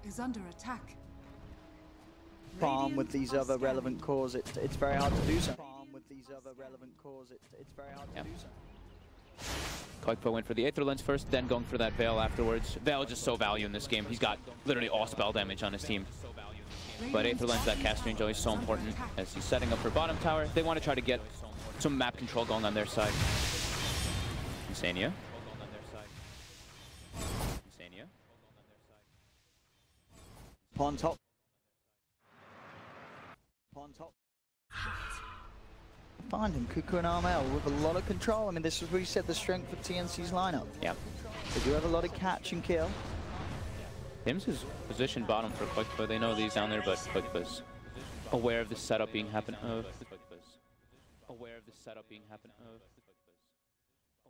is under attack. Farm with these other relevant cores, it's very hard to do so. Farm with these other relevant cores, it's very hard to do so. Koikpo went for the Aether Lens first, then going for that Veil afterwards. Veil just so value in this game. He's got literally all spell damage on his team. But Aether Lens, that cast range, always so important as he's setting up for bottom tower. They want to try to get some map control going on their side. Insania. Pawn top. Pawn top. Find him, Cuckoo and Armel with a lot of control. I mean, this was where you said the strength of TNC's lineup. Yeah. They do have a lot of catch and kill. Hims is positioned bottom for Koikpo. They know these down there, but Koikpo's aware of the setup being happen.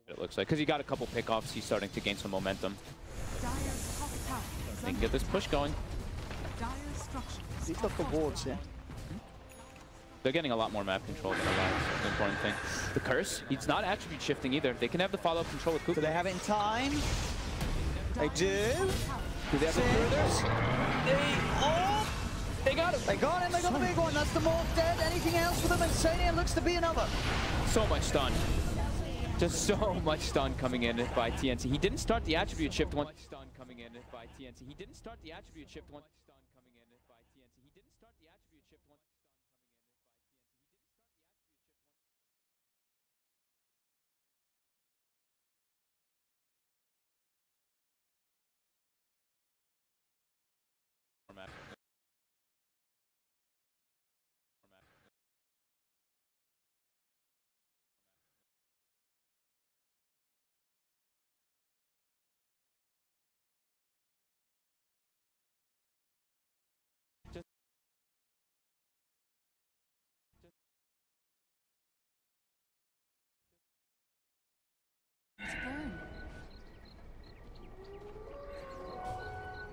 It looks like, because he got a couple pickoffs, he's starting to gain some momentum. They can get this push going. He took the wards, yeah. They're getting a lot more map control than Aliance. That's the important thing. The curse, he's not attribute shifting either. They can have the follow-up control with Cuckoo. Do they have it in time? They do. Do they have the furthers? They got him. They got him. They got the big one. That's the morph dead. Anything else for them? Insania looks to be another. So much stun. Just so much stun coming in by TNC. He didn't start the attribute shift once.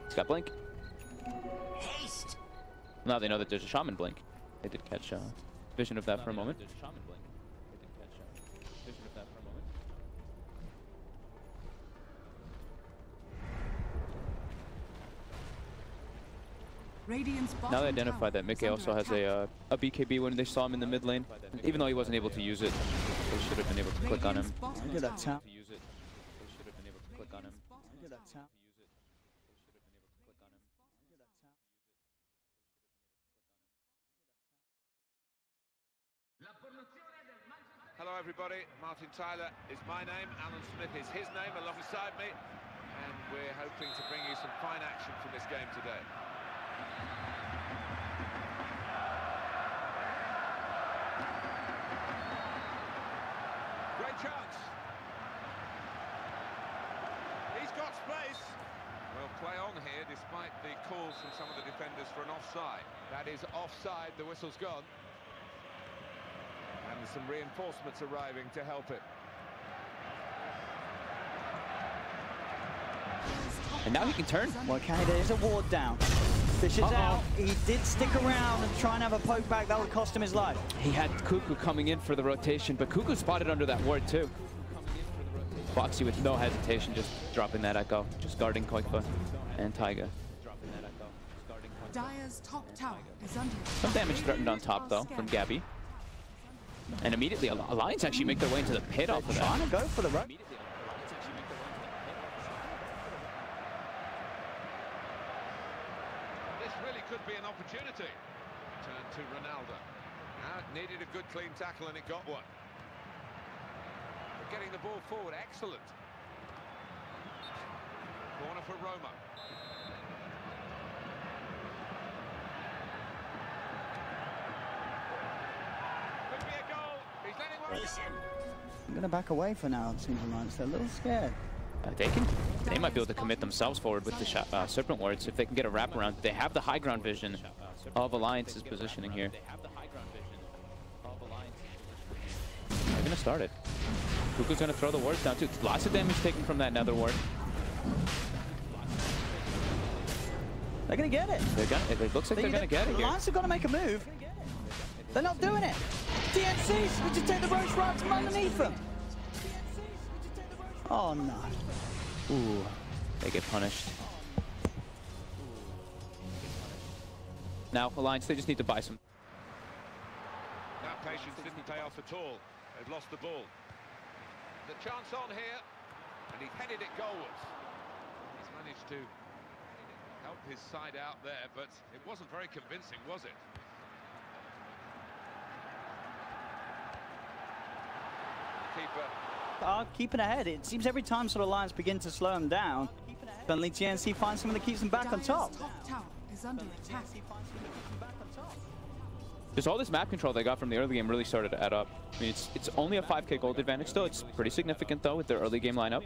He's got blink. Haste. Now they know that there's a shaman blink. They did catch vision of that for a moment. Now they identified that Mickey also has a BKB when they saw him in the mid lane. Even though he wasn't able to use it, they should have been able to click on him. Look at that tap. Hello everybody, Martin Tyler is my name, Alan Smith is his name alongside me, and we're hoping to bring you some fine action from this game today. Great chance. He's got space. Well, play on here despite the calls from some of the defenders for an offside. That is offside, the whistle's gone. And some reinforcements arriving to help it. And now he can turn. Well, okay, there's a ward down. Fish is out. He did stick around and try and have a poke back. That would cost him his life. He had Cuckoo coming in for the rotation, but Cuckoo spotted under that ward too. Foxy with no hesitation, just dropping that echo, just guarding Koikpo and Taiga. Dire's top tower is under Some damage threatened on top though from Gabby. And immediately Alliance actually make their way into the pit off of that. Trying to go for the right. This really could be an opportunity. Turn to Ronaldo. Now it needed a good clean tackle and it got one. But getting the ball forward, excellent. Corner for Roma. I'm going to back away for now, it seems like. They're a little scared. They might be able to commit themselves forward with the Serpent Wards if they can get a wraparound. They have the high ground vision of Alliance's positioning here. They're going to start it. Cuckoo's going to throw the wards down too. Lots of damage taken from that nether ward. They're going to get it. It looks like they're going to get it here. Alliance have got to make a move. They're not doing it. TNC, we just take the roach right from underneath them. Oh no. Ooh, they get punished. Now, Alliance, they just need to buy some. That patience didn't pay off at all. They've lost the ball. The chance on here, and he headed it goalwards. He's managed to help his side out there, but it wasn't very convincing, was it? Keeper. Keeping ahead. It seems every time sort of Lions begin to slow them down, suddenly TNC finds someone that keeps them back on top. Top tower is under attack. Just all this map control they got from the early game really started to add up. I mean, it's only a 5k gold advantage still. It's pretty significant though with their early game lineup.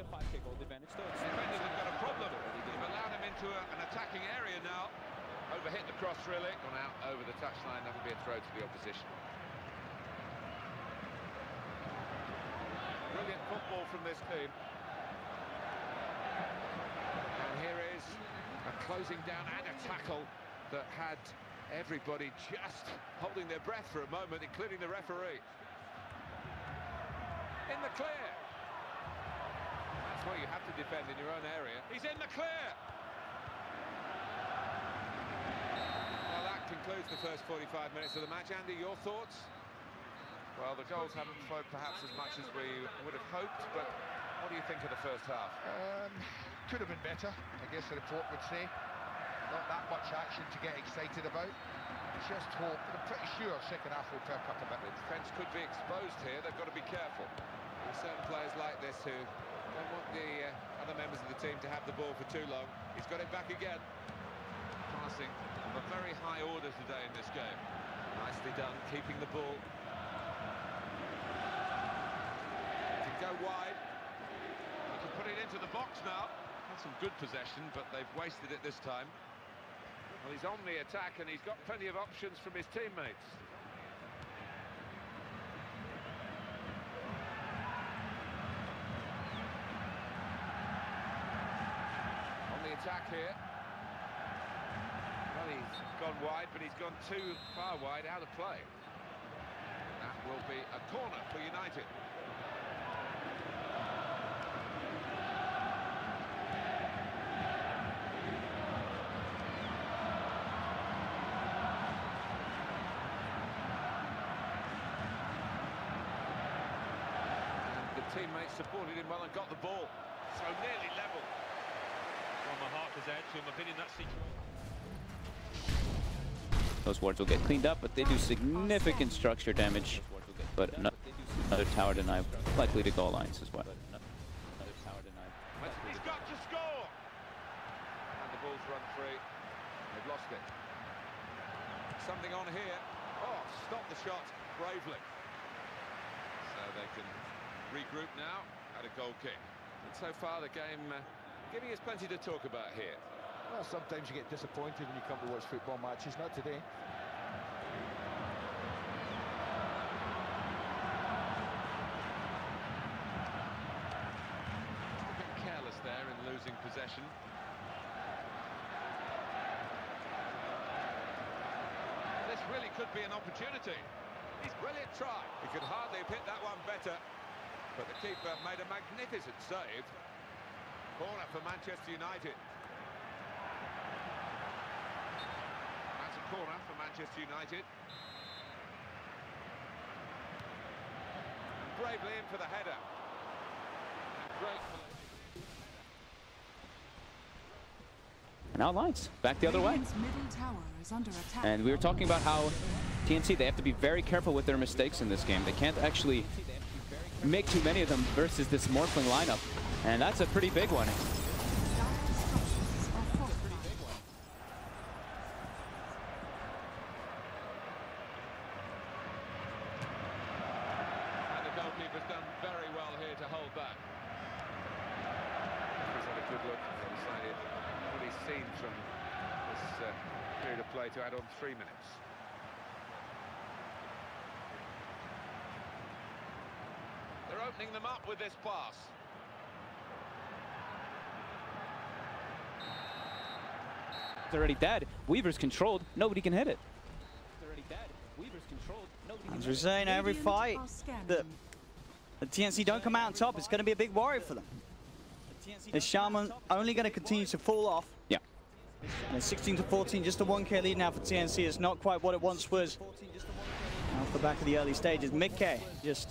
Defenders have got a problem. They've allowed him into an attacking area now. Overhit the cross really. Gone out over the touchline. That'll be a throw to the opposition. Brilliant football from this team. And here is a closing down and a tackle that had everybody just holding their breath for a moment, including the referee. In the clear. That's what you have to defend in your own area. He's in the clear. Well, that concludes the first 45 minutes of the match. Andy, your thoughts? Well, the goals haven't flowed perhaps as much as we would have hoped, but what do you think of the first half? Could have been better, I guess the report would say. Not that much action to get excited about. Just hope, but I'm pretty sure second half will perk up a bit. The defence could be exposed here, they've got to be careful. There are certain players like this who don't want the other members of the team to have the ball for too long. He's got it back again. Passing of a very high order today in this game. Nicely done, keeping the ball. Can go wide. He can put it into the box now. Had some good possession, but they've wasted it this time. Well, he's on the attack and he's got plenty of options from his teammates. On the attack here. Well, he's gone wide, but he's gone too far wide, out of play. That will be a corner for United. Teammates supported him well and got the ball. So nearly level. On the Harker's edge, in my opinion, that situation. Those wards will get cleaned up, but they do significant structure damage. But another tower deny, likely to go Alliance as well. He's got to score! And the ball's run free. They've lost it. Something on here. Oh, stop the shot bravely. So they can regroup now at a goal kick. And so far the game giving us plenty to talk about here. Well, sometimes you get disappointed when you come to watch football matches, not today. Just a bit careless there in losing possession. This really could be an opportunity. He's brilliant try. He could hardly have hit that one better. But the keeper made a magnificent save. Corner for Manchester United. That's a corner for Manchester United. And bravely in for the header. Great. And now Alliance, back the other way. Middle tower is under attack. And we were talking about how TNC, they have to be very careful with their mistakes in this game. They can't actually make too many of them versus this Morphling lineup. And that's a pretty big one. And the goalkeeper's done very well here to hold back. He's had a good look and decided what he's seen from this period of play to add on 3 minutes. They're opening them up with this pass. It's already dead. Weaver's controlled. Nobody can hit it. It's already dead. Weaver's controlled. Nobody can As we're saying, every fight that the TNC don't come out on top, it's going to be a big worry for them. Is Shaman only going to continue to fall off? Yeah. And it's 16-14, just a 1K lead now for TNC. It's not quite what it once was. Off the back of the early stages, Mickey just...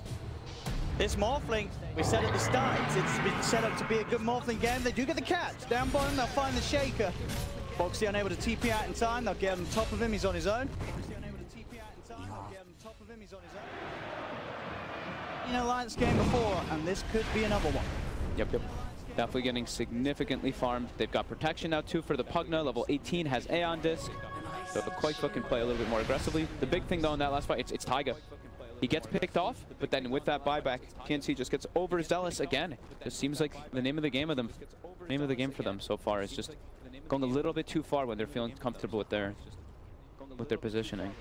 This Morphling, we said at the start, it's been set up to be a good Morphling game. They do get the catch. Down bottom, they'll find the Shaker. Foxy unable to TP out in time. They'll get on top of him, he's on his own. In an Alliance game before, and this could be another one. Yep. Definitely getting significantly farmed. They've got protection now too for the Pugna. Level 18 has Aeon Disc. So the Quakefoot can play a little bit more aggressively. The big thing though in that last fight, it's Taiga. He gets picked off, but then with that buyback, TNC just gets overzealous again. It seems like the name of the game for them so far is just going a little bit too far when they're feeling comfortable with their positioning.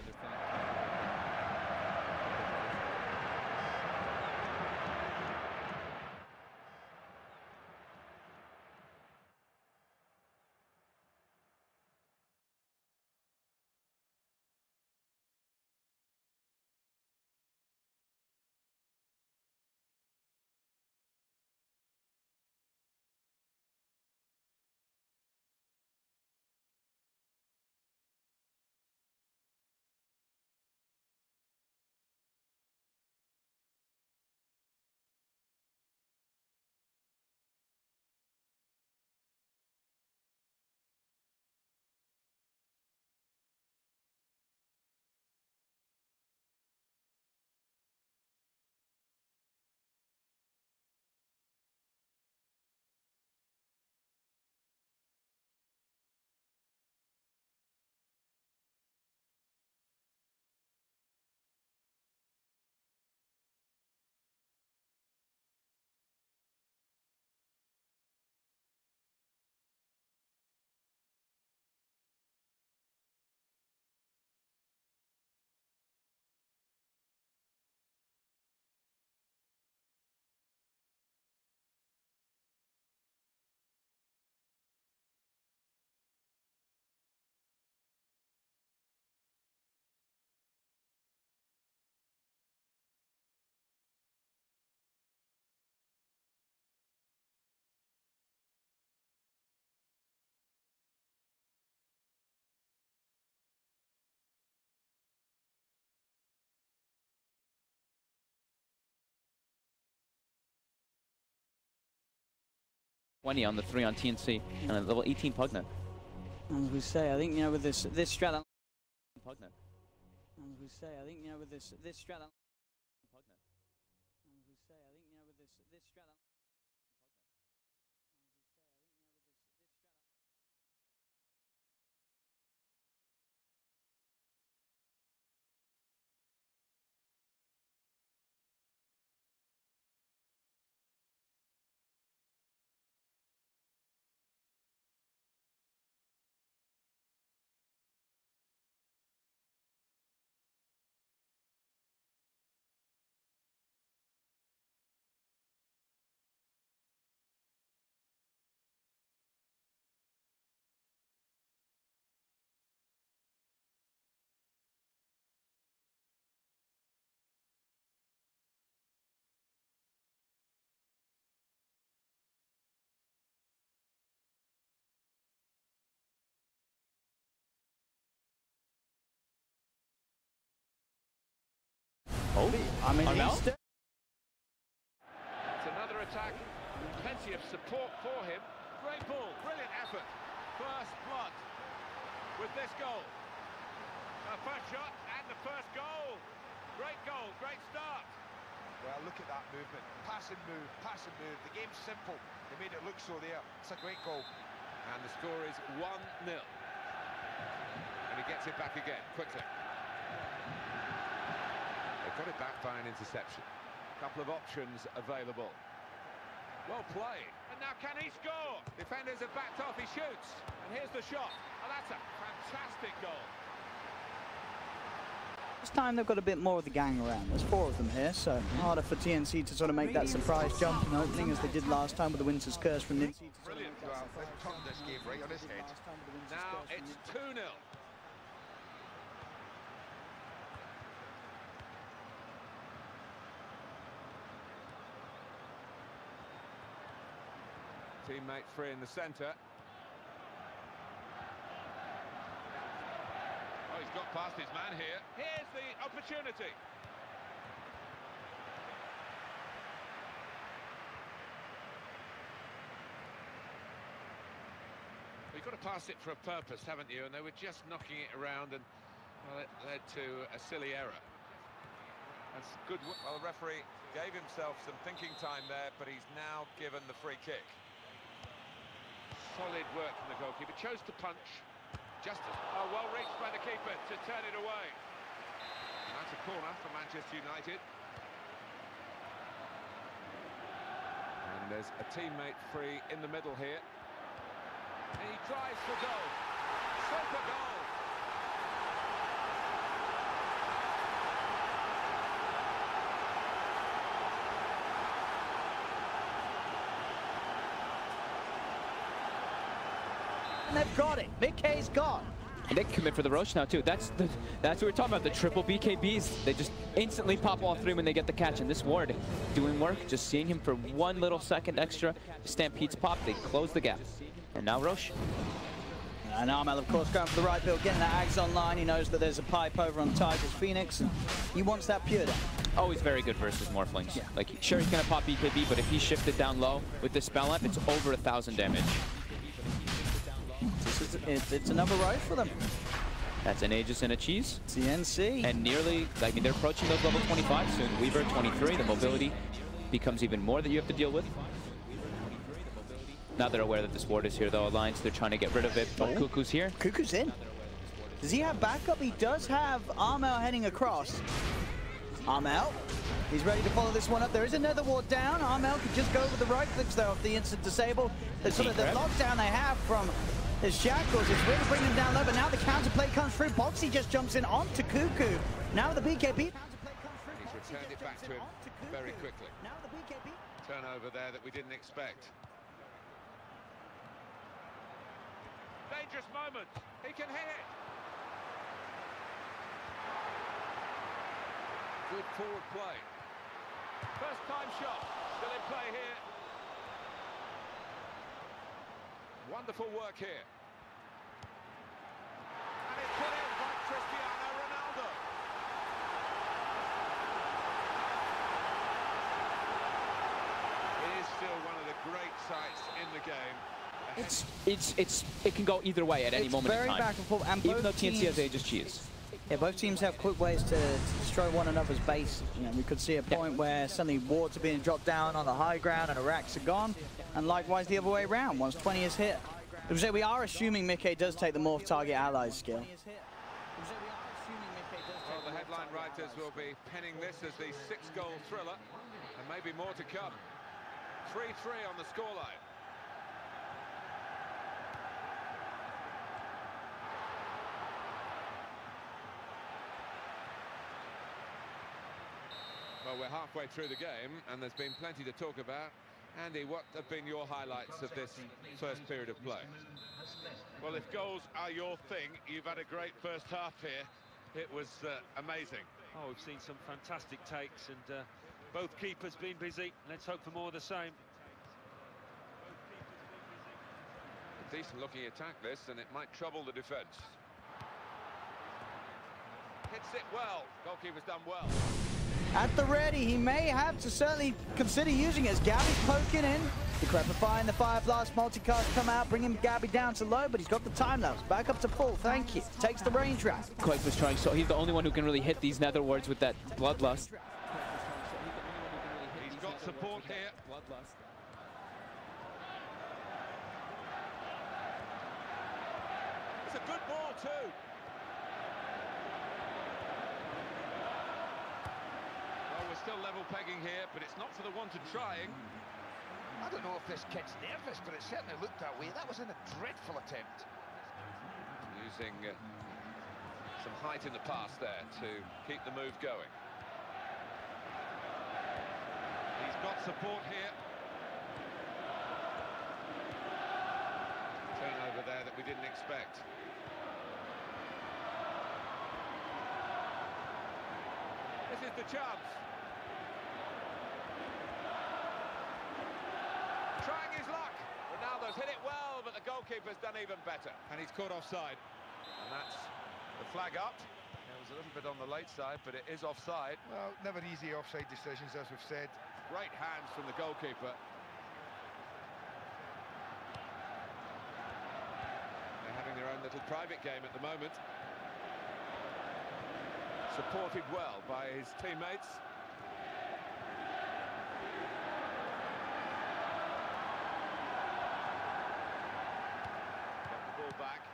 $20 on the 3 on TNC and a level 18 Pugna. As we say, I think, you know, with this strat... Pugna. As we say, I think, you know, with this strat... Pugna. As we say, I think, you know, with this strat... Oh, I mean, Armel? It's another attack. Plenty of support for him. Great ball, brilliant effort. First blood with this goal. First shot and the first goal. Great start. Well, look at that movement. Pass and move, pass and move. The game's simple. They made it look so there. It's a great goal. And the score is 1-0. And he gets it back again, quickly. They've got it back by an interception. Couple of options available. Well played. And now can he score? Defenders have backed off, he shoots. And here's the shot. Oh, that's a fantastic goal. This time they've got a bit more of the gang around. There's 4 of them here, so harder for TNC to sort of make that surprise jump in opening as they did last time with the Winter's Curse from Ninja. Brilliant. Well, they've turned this game right on its head. Now it's 2-0. Teammate free in the centre. past his man here. Here's the opportunity. You've got to pass it for a purpose, haven't you? And they were just knocking it around, and well, it led to a silly error. That's good. Well, the referee gave himself some thinking time there, but he's now given the free kick. Solid work from the goalkeeper. Chose to punch. Just as well reached by the keeper to turn it away. And that's a corner for Manchester United. And there's a teammate free in the middle here. And he tries for goal. Super goal. And they've got it. Mickey's gone. And they commit for the Roche now too. That's what we're talking about, the triple BKBs. They just instantly pop all three when they get the catch. And this Ward doing work, just seeing him for 1 little second extra. Stampede's pop, they close the gap. And now Roche. And Armel, of course, going for the right build, getting that Ags online. He knows that there's a pipe over on Tiger's Phoenix, and he wants that pure down. Always very good versus Morphlings. Yeah. Like, sure, he's going to pop BKB, but if he shifted down low with this spell up, it's over 1,000 damage. It's another right for them. That's an Aegis and a Cheese. CNC. And nearly, I mean, they're approaching those level 25 soon. Weaver, 23. The mobility becomes even more that you have to deal with. Now they're aware that this ward is here, though. Alliance, they're trying to get rid of it. But Cuckoo's here. Cuckoo's in. Does he have backup? He does have Armel heading across. Armel, he's ready to follow this one up. There is another ward down. Armel could just go with the right clicks, though, off the instant disable. The sort of the lockdown they have from the shackles is really bringing them down low, but now the counterplay comes through. Boxy just jumps in onto Cuckoo. Now the BKB. He's returned it back to him very quickly. Now the BKB. Turnover there that we didn't expect. Dangerous moment. He can hit it. Good forward play. First time shot. Still in play here. Wonderful work here. And it's put in by Cristiano Ronaldo. It is still one of the great sights in the game. It can go either way at any moment in time. It's very back and forth, and even though both TNC has Aegis Cheese. Yeah, both teams have quick ways to destroy one another's base. You know, we could see a point where suddenly wards are being dropped down on the high ground and Iraqs are gone, and likewise the other way around once 20 is hit. We are assuming Mickey does take the morph target allies skill. Well, the headline writers will be penning this as the 6-goal thriller, and maybe more to come. 3-3 on the scoreline. Well, we're halfway through the game, and there's been plenty to talk about. Andy, what have been your highlights of this first period of play? Well, if goals are your thing, you've had a great first half here. It was amazing. Oh, we've seen some fantastic takes, and both keepers been busy. Let's hope for more of the same. A decent-looking attack, this, and it might trouble the defence. Hits it well. Goalkeeper's done well. At the ready, he may have to certainly consider using it as Gabby's poking in. Decrepifying the Fire Blast, multicast come out, bringing Gabby down to low, but he's got the time lapse. Back up to full, thank you. Takes the range wrap. Quake was trying, so he's the only one who can really hit these nether wards with that Bloodlust. He's got support here. It's a good ball too. Well, we're still level pegging here, but it's not for the want of trying. I don't know if this kid's nervous, but it certainly looked that way. That was a dreadful attempt. Using some height in the pass there to keep the move going. He's got support here. Turnover there that we didn't expect. This is the chance. Trying his luck. Ronaldo's hit it well, but the goalkeeper's done even better. And he's caught offside. And that's the flag up. a little bit on the late side, but it is offside. Well, never easy offside decisions, as we've said. Great hands from the goalkeeper. They're having their own little private game at the moment. Supported well by his teammates. Got the ball back.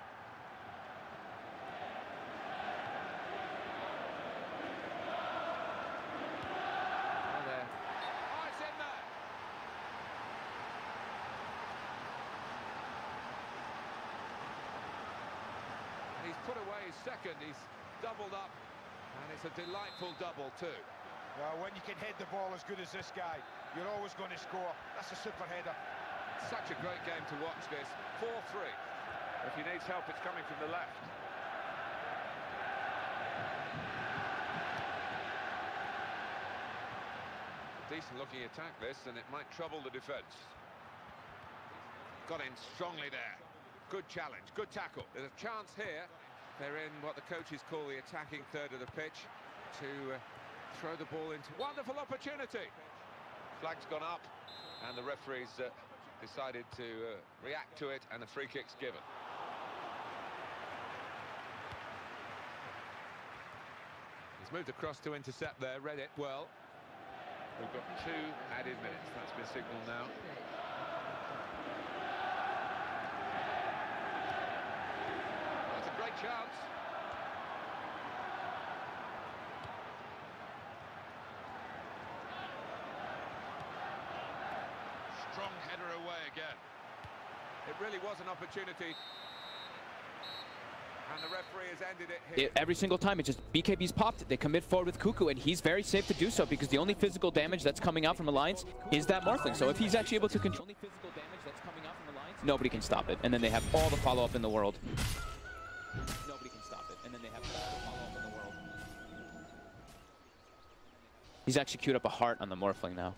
He's put away his second, he's doubled up, and it's a delightful double too. Well, when you can head the ball as good as this guy, you're always going to score. That's a super header. Such a great game to watch this. 4-3. If he needs help, it's coming from the left. Decent looking attack this, and it might trouble the defence. Got in strongly there. Good challenge, good tackle. There's a chance here. They're in what the coaches call the attacking third of the pitch to throw the ball into. Wonderful opportunity. Flag's gone up, and the referee's decided to react to it, and the free kick's given. He's moved across to intercept there, read it well. We've got 2 added minutes. That's been signalled now. That's a great chance. Strong header away again. It really was an opportunity. And the referee has ended it here. Every single time, it's just BKB's popped. They commit forward with Cuckoo, and he's very safe to do so because the only physical damage that's coming out from Alliance is that Morphling. So if he's actually able to control physical damage that's coming out from Alliance, nobody can stop it. And then they have all the follow-up in the world. Nobody can stop it. And then they have all the follow-up in the world. He's actually queued up a heart on the Morphling now.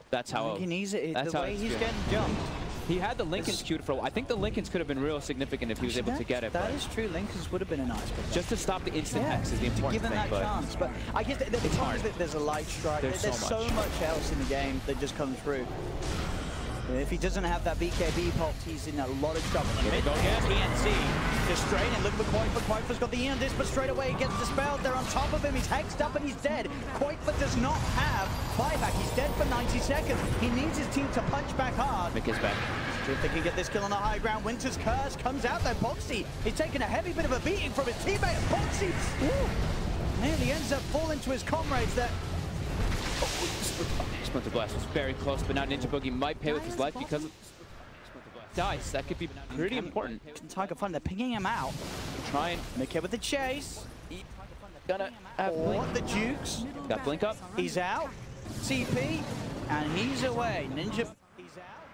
That's how. He needs it. The way he's getting jumped. He had the Lincolns queued for a while. I think the Lincolns could have been real significant if he was able to get it. That is true. Lincolns would have been a nice pick. Just to stop the instant hex is the important thing. Give him that chance. But I guess the problem is that there's a light strike. There's so much else in the game that just comes through. If he doesn't have that BKB pop, he's in a lot of trouble. Here we go again. TNC just straining. Look for Quaitfa. Quaitfa's got the Eon disc, but straight away he gets dispelled. They're on top of him. He's hexed up and he's dead. Quaitfa does not have buyback. He's dead for 90 seconds. He needs his team to punch back hard. Mick is back. See if they can get this kill on the high ground. Winter's Curse comes out there. Boxy is taking a heavy bit of a beating from his teammate. Boxy nearly ends up falling to his comrades there. Splinter Blast was very close, but now Ninja Boogie might pay with his life because of Splinter Blast dice. That could be pretty important. Tiger Fun, they're pinging him out. Trying. Mick with the chase. Gonna have Blink. The Jukes. Got Blink up. He's out. CP, and he's away. Ninja. He's out.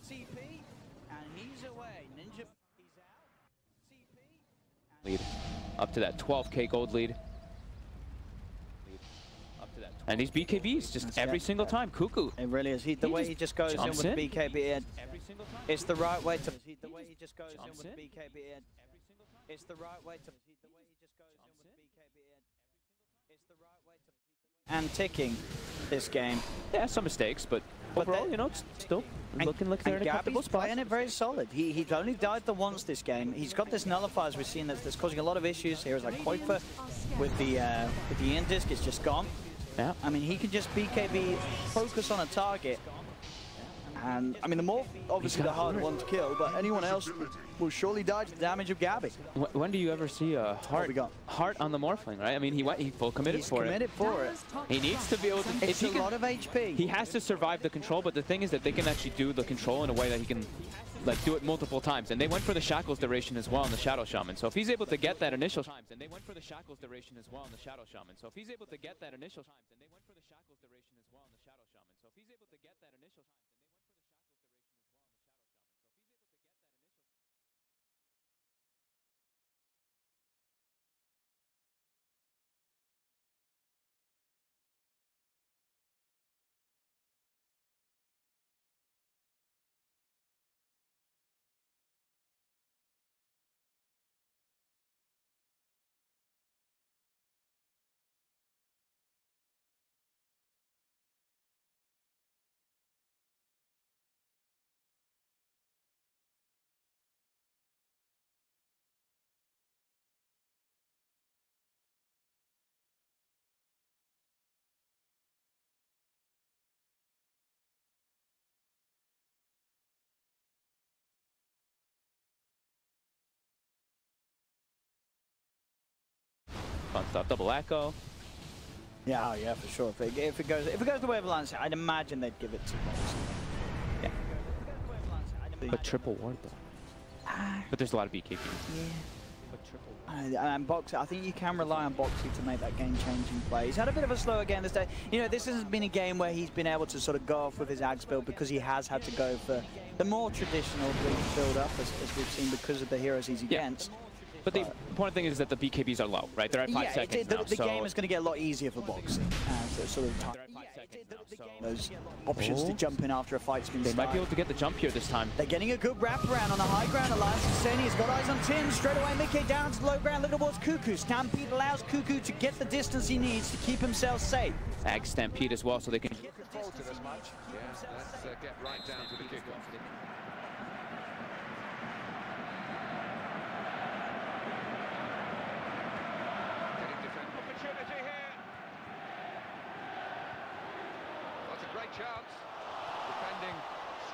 CP, and he's away. Ninja. He's out. CP. Lead. Up to that 12K gold lead. And these BKBs just every single time. Cuckoo. It really is. The way he just goes in with BKB. It's the right way to. The way he just goes in with BKB. It's the right way to. The way he just goes in with BKB. It's the right way to. And ticking this game. Yeah, some mistakes, but overall, you know, it's still looking like they're in a comfortable spot. Playing it very solid. He's only died the once this game. He's got this nullifier, as we've seen, that's causing a lot of issues. Here's like Quaitfa with the Ian disc. It's just gone. Yeah. I mean, he can just BKB, focus on a target. And, I mean, the more, obviously, the harder one to kill, but anyone else will surely die to the damage of Gabby. When do you ever see a heart on the Morphling, right? I mean, he full committed for it. He needs to be able to... It's a lot of HP. He has to survive the control, but the thing is that they can actually do the control in a way that he can, like, do it multiple times. And they went for the Shackles duration as well in the Shadow Shaman. So if he's able to get that initial... And they went for the Shackles duration as well in the Shadow Shaman. So if he's able to get that initial... And they went for the Shackles duration as well in the Shadow Shaman. So if he's able to get that initial... Fun stuff. Double echo. Yeah, oh yeah, for sure. If it goes the way of Aliance, I'd imagine they'd give it to Boxy. Yeah. But triple ward though. But there's a lot of BKB. Yeah. But triple. And Boxy, I think you can rely on Boxy to make that game-changing play. He's had a bit of a slower game this day. You know, this hasn't been a game where he's been able to sort of go off with his Axe build because he has had to go for the more traditional build-up, as we've seen, because of the heroes he's against. But the important thing is that the BKBs are low, right? They're at 5 seconds now. The game is going to get a lot easier for Boxy. So sort of those options to jump in after a fight's been started. They might be able to get the jump here this time. They're getting a good wraparound on the high ground. Aliance is saying he's got eyes on Tim. Straight away, Mickey down to the low ground, looking towards Cuckoo. Stampede allows Cuckoo to get the distance he needs to keep himself safe. Ag Stampede as well, so they can Control to this match. Yeah, let's get right down to the kickoff. Opportunity here. That's a great chance. Defending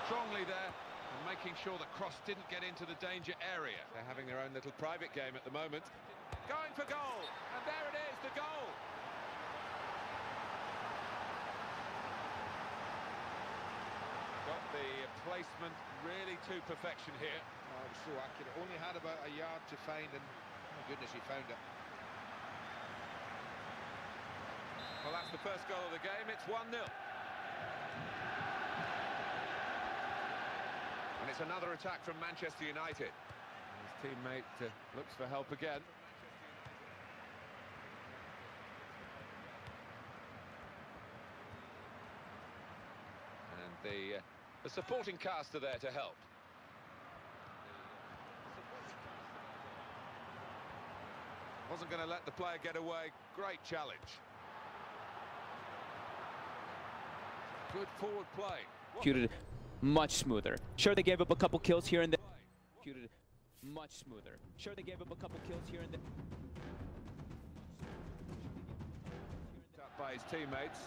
strongly there and making sure that Cross didn't get into the danger area. They're having their own little private game at the moment. Going for goal, and there it is, the goal. Got the placement really to perfection here. Oh, it was so accurate. Only had about a yard to find, and oh goodness, he found it. Well, that's the first goal of the game. It's 1-0. And it's another attack from Manchester United. His teammate looks for help again. And the supporting cast are there to help. Wasn't going to let the player get away. Great challenge. Good forward play. executed much smoother. Sure, they gave up a couple kills here and there. Executed much smoother. Sure, they gave up a couple kills here and there. Up by his teammates.